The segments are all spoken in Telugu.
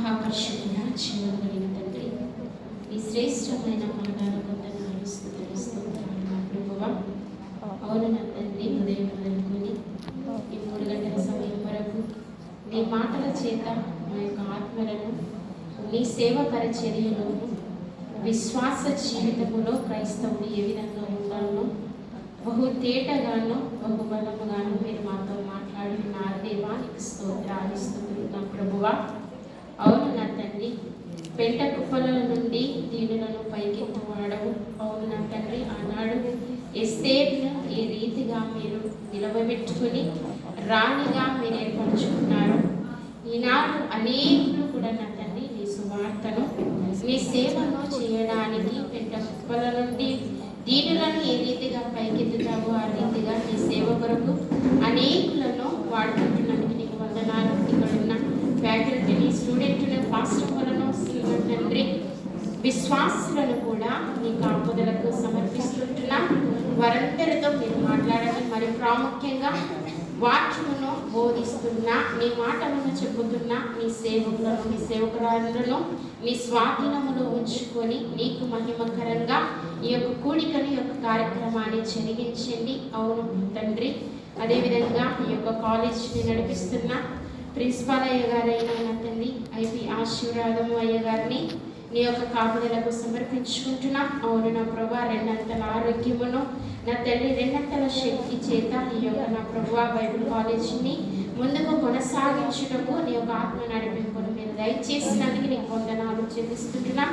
మహాపరిశుద్ధుడ జీవం కలిగిన తండ్రి, ఈ శ్రేష్టమైన పాదాల వందనాలు స్తుతులు మా ప్రభువా. అవును నా తండ్రి, ఉదయం మొదలుకొని ఈ 3 గంటల సమయం వరకు నీ మాటల చేత మా యొక్క ఆత్మలను నీ సేవ పరిచర్యలో విశ్వాస జీవితములో క్రైస్తవుడు ఏ విధంగా ఉండాలో బహు తేటగానో బహు బలముగానో మీరు మాతో మాట్లాడుతున్నారు. దేవానికి స్తోత్రాలు స్తుతులు ప్రభువా. అవును నా తండ్రి, పెంట కుప్పల నుండి దీనులను పైకెత్తువాడవు. అవును నా తండ్రి, ఆనాడు ఎస్తేర్ను ఏ రీతిగా మీరు నిలవబెట్టుకుని రాణిగా మీరు ఏర్పరచుకున్నారు. ఈనాడు అనేకులు కూడా నా తండ్రి నీ సువార్తను మీ సేవను చేయడానికి పెంట కుప్పల నుండి దీనులను ఏ రీతిగా పైకెత్తుతావో ఆ రీతిగా నీ సేవ కొరకు అనేకులను వాడుకుంటున్నందుకు నీకు వందనాలు. ఇక్కడ ఉన్న ఫ్యాకల్టీని, స్టూడెంట్లను, పాస్టర్లను, తండ్రి విశ్వాసులను కూడా నీ కాపుదలకు సమర్పిస్తుంటున్నా. వారందరితో మీరు మాట్లాడండి. మరి ప్రాముఖ్యంగా వాక్యమును బోధిస్తున్నా, నీ మాటలను చెబుతున్నా నీ సేవకులను, నీ సేవకురాలను నీ స్వాధీనములో ఉంచుకొని నీకు మహిమకరంగా ఈ యొక్క కూడికని, ఈ యొక్క కార్యక్రమాన్ని జరిగించండి. అవును తండ్రి, అదేవిధంగా ఈ యొక్క కాలేజీని నడిపిస్తున్న ప్రిన్సిపాల్ అయ్య గారైన నా తండ్రి ఐపి ఆశీర్వాదము అయ్య గారిని నీ యొక్క కాపుదలకు సమర్పించుకుంటున్నా. అవును నా ప్రభా, 2 అంతల ఆరోగ్యమును నా తల్లి 2 అంతల శక్తి చేత ఈ యొక్క నా ప్రభా బైబిల్ కాలేజీని ముందుకు కొనసాగించుటకు నీ యొక్క ఆత్మ నడిపింపును మీరు దయచేసినందుకు నీకు వందనాలు చెల్లిస్తుంటున్నా.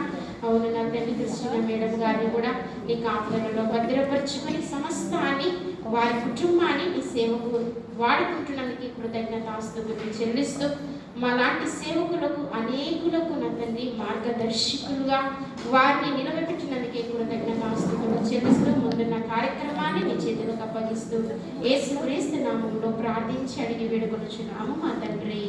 అవును నా తల్లి కృష్ణ మేడం గారిని కూడా నీ కాపుదలలో భద్రపరుచుకొని సమస్తాన్ని వారి కుటుంబాన్ని నీ సేవకు వాడుకుంటున్నందుకు కృతజ్ఞతాస్తుతులు చెల్లిస్తూ మా లాంటి సేవకులకు అనేకులకు నా తండ్రి మార్గదర్శకులుగా వారిని నిలబెట్టినందుకే కృతజ్ఞతాస్తుతులు చెల్లిస్తూ ముందున్న కార్యక్రమాన్ని నీ చేతులకు అప్పగిస్తూ యేసుక్రీస్తు నామములో ప్రార్థించి అడిగి వేడుకొనుచున్నాము మా తండ్రి.